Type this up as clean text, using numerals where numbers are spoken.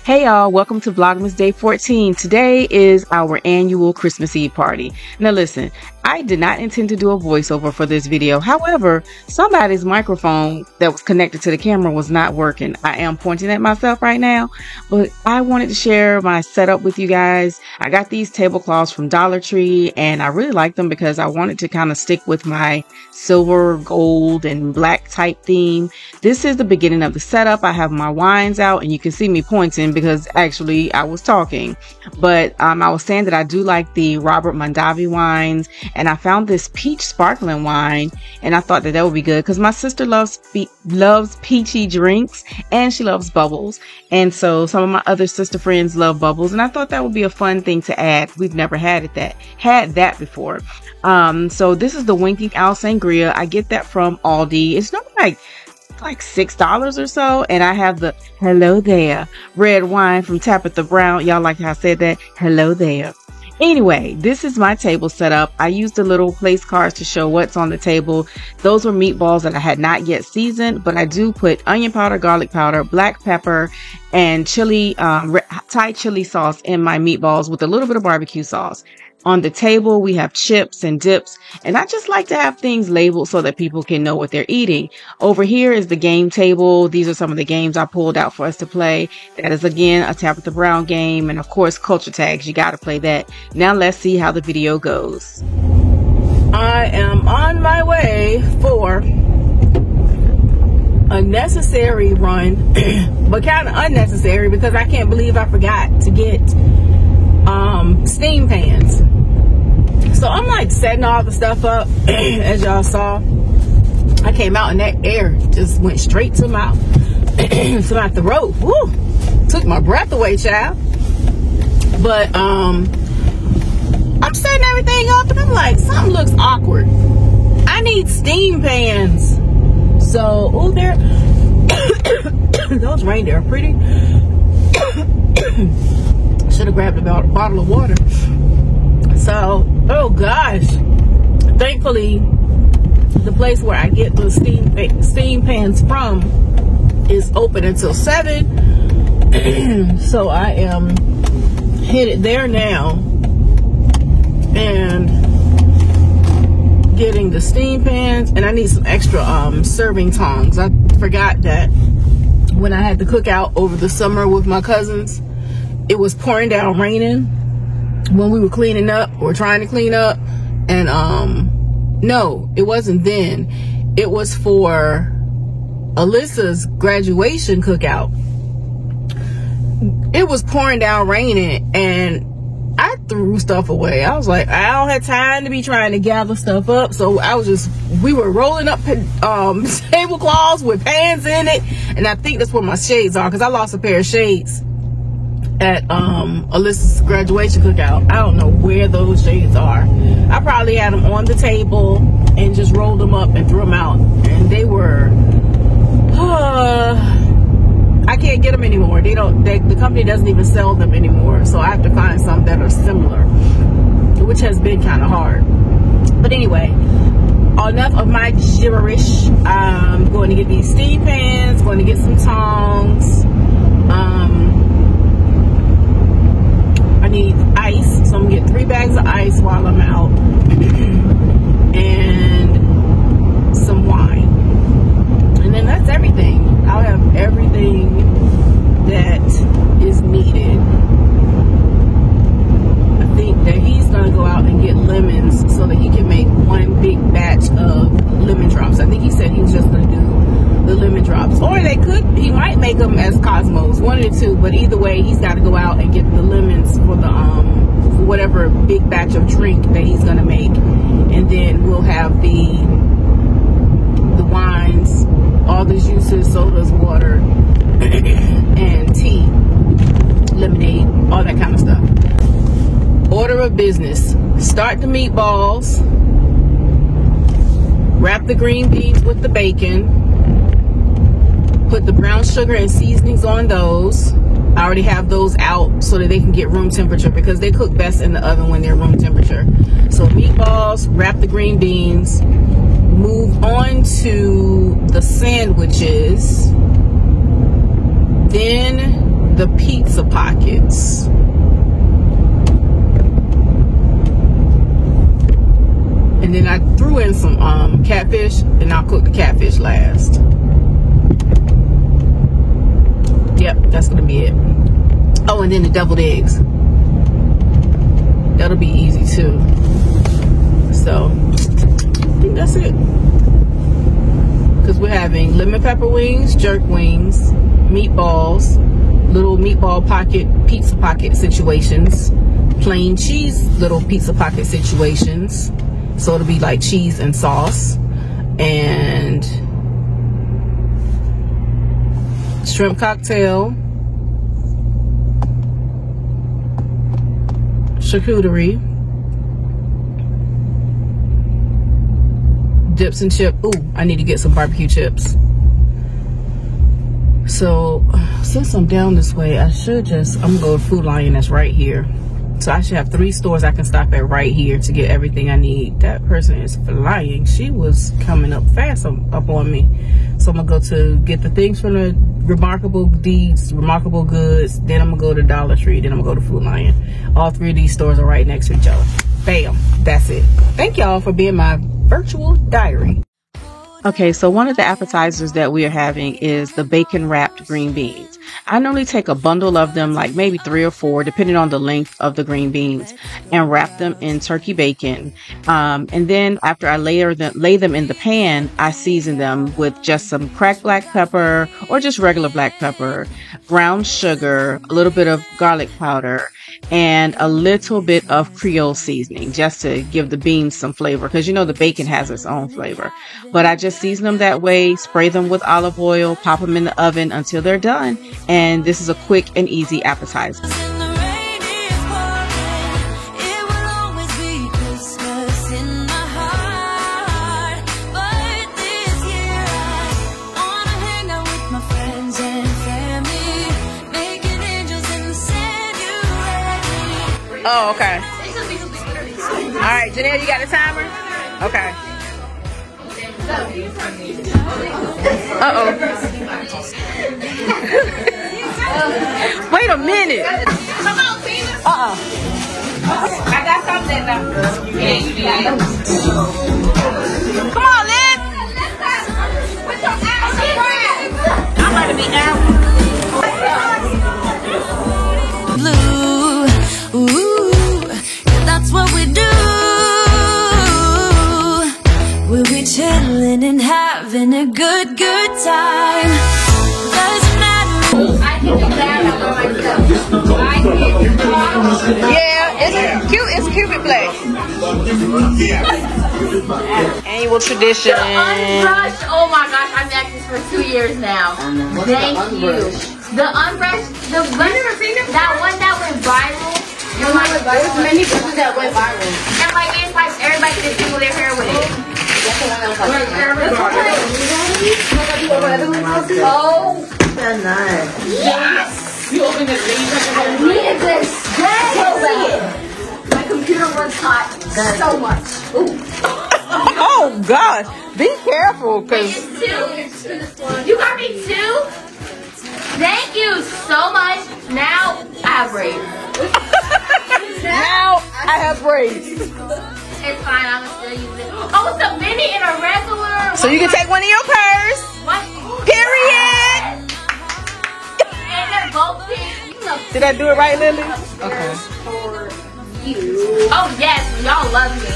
Hey y'all, welcome to Vlogmas Day 14. Today is our annual Christmas Eve party. Now listen, I did not intend to do a voiceover for this video. However, somebody's microphone that was connected to the camera was not working. I am pointing at myself right now, but I wanted to share my setup with you guys. I got these tablecloths from Dollar Tree and I really like them because I wanted to kind of stick with my silver, gold, and black type theme. This is the beginning of the setup. I have my wines out and you can see me pointing because actually I was talking, but I was saying that I do like the Robert Mondavi wines, and I found this peach sparkling wine and I thought that would be good because my sister loves peachy drinks and she loves bubbles, and so some of my other sister friends love bubbles, and I thought that would be a fun thing to add. We've never had that before. So this is the Winking Owl Sangria. I get that from Aldi. It's not like $6 or so, and I have the Hello There red wine from Tabitha Brown. Y'all like how I said that? Hello there. Anyway, this is my table setup. I used the little place cards to show what's on the table. Those were meatballs that I had not yet seasoned, but I do put onion powder, garlic powder, black pepper, and chili, Thai chili sauce in my meatballs with a little bit of barbecue sauce. On the table, we have chips and dips, and I just like to have things labeled so that people can know what they're eating. Over here is the game table. These are some of the games I pulled out for us to play. That is, again, a Tabitha Brown game, and of course, culture tags. You got to play that. Now let's see how the video goes. I am on my way for a necessary run, but kind of unnecessary because I can't believe I forgot to get steam pans. So I'm like setting all the stuff up. As y'all saw, I came out and that air just went straight to my throat. Woo! Took my breath away, child. But I'm setting everything up and I'm like, something looks awkward. I need steam pans. So, oh, there those reindeer are pretty. Should have grabbed a bottle of water. So, oh gosh, thankfully the place where I get the steam pans from is open until 7. So I am headed there now and getting the steam pans, and I need some extra serving tongs. I forgot that when I had the cookout over the summer with my cousins, it was pouring down raining when we were cleaning up or trying to clean up. And no, it wasn't then. It was for Alyssa's graduation cookout. It was pouring down raining and I threw stuff away. I was like, I don't have time to be trying to gather stuff up. So we were rolling up tablecloths with pans in it. And I think that's where my shades are, because I lost a pair of shades at Alyssa's graduation cookout. I don't know where those shades are. I probably had them on the table and just rolled them up and threw them out, and they were I can't get them anymore. The company doesn't even sell them anymore, so I have to find some that are similar, which has been kind of hard. But anyway, enough of my gibberish. I'm going to get these steam pans, going to get some tongs. I need ice, so I'm gonna get 3 bags of ice while I'm out, and some wine, and then that's everything. I'll have everything that is needed. I think that he's gonna go out and get lemons so that he can make one big batch of lemon drops. I think he said he was just gonna do the lemon drops, or he might make them as Cosmos, one of the two, but either way he's got to go out and get the lemons for the for whatever big batch of drink that he's gonna make, and then we'll have the wines, all the juices, sodas, water, and tea, lemonade, all that kind of stuff. Order of business: start the meatballs, wrap the green beans with the bacon, put the brown sugar and seasonings on those. I already have those out so that they can get room temperature, because they cook best in the oven when they're room temperature. So meatballs, wrap the green beans, move on to the sandwiches, then the pizza pockets. And then I threw in some catfish, and I'll cook the catfish last. Yep, that's gonna be it. Oh, and then the deviled eggs. That'll be easy too. So I think that's it. Because we're having lemon pepper wings, jerk wings, meatballs, little meatball pocket, pizza pocket situations, plain cheese little pizza pocket situations. So it'll be like cheese and sauce, and shrimp cocktail, charcuterie, dips and chips. Ooh, I need to get some barbecue chips. So since I'm down this way, I'm gonna go to Food Lion that's right here. So I should have 3 stores I can stop at right here to get everything I need. That person is flying. She was coming up fast up on me. So I'm gonna go to get the things from the Remarkable Deeds, Remarkable Goods. Then I'm gonna go to Dollar Tree. Then I'm gonna go to Food Lion. All 3 of these stores are right next to each other. Bam, that's it. Thank y'all for being my virtual diary. Okay, so one of the appetizers that we are having is the bacon wrapped green beans. I normally take a bundle of them, like maybe 3 or 4, depending on the length of the green beans, and wrap them in turkey bacon. And then after I lay them in the pan, I season them with just some cracked black pepper or just regular black pepper, brown sugar, a little bit of garlic powder, and a little bit of Creole seasoning just to give the beans some flavor, because you know the bacon has its own flavor. But I just season them that way, spray them with olive oil, pop them in the oven until they're done, and this is a quick and easy appetizer. Oh, okay. All right, Janelle, you got a timer? Okay. Uh-oh. Wait a minute. Come on, Tina. I got something now. Yeah, you did. Come on, Liz. Put your ass in. I'm about to be out. Blue. Ooh, that's what we do. We'll be chilling and having a good time. Doesn't matter. I can do that by myself. Yeah, it's cute. It's Cupid Play. Annual tradition. The Unbrushed. Oh my gosh, I've been acting for 2 years now. Thank you. The Unbrushed. The that one that went viral. And like, there's many people that went viral. And like, it's like everybody can tingle their hair with it. Oh, that's nice. Yes. You open this thing. I needed this. My computer runs hot so much. Ooh. Oh gosh, be careful, cause you got me 2. Thank you so much. Now I have braids. Now I have braids. It's fine. I'm gonna still use it. Oh, it's a mini and a regular. So you can take one in your purse. What? Period. And they're both pink. Did I do it right, Lily? Okay. For you. Oh yes, y'all love me.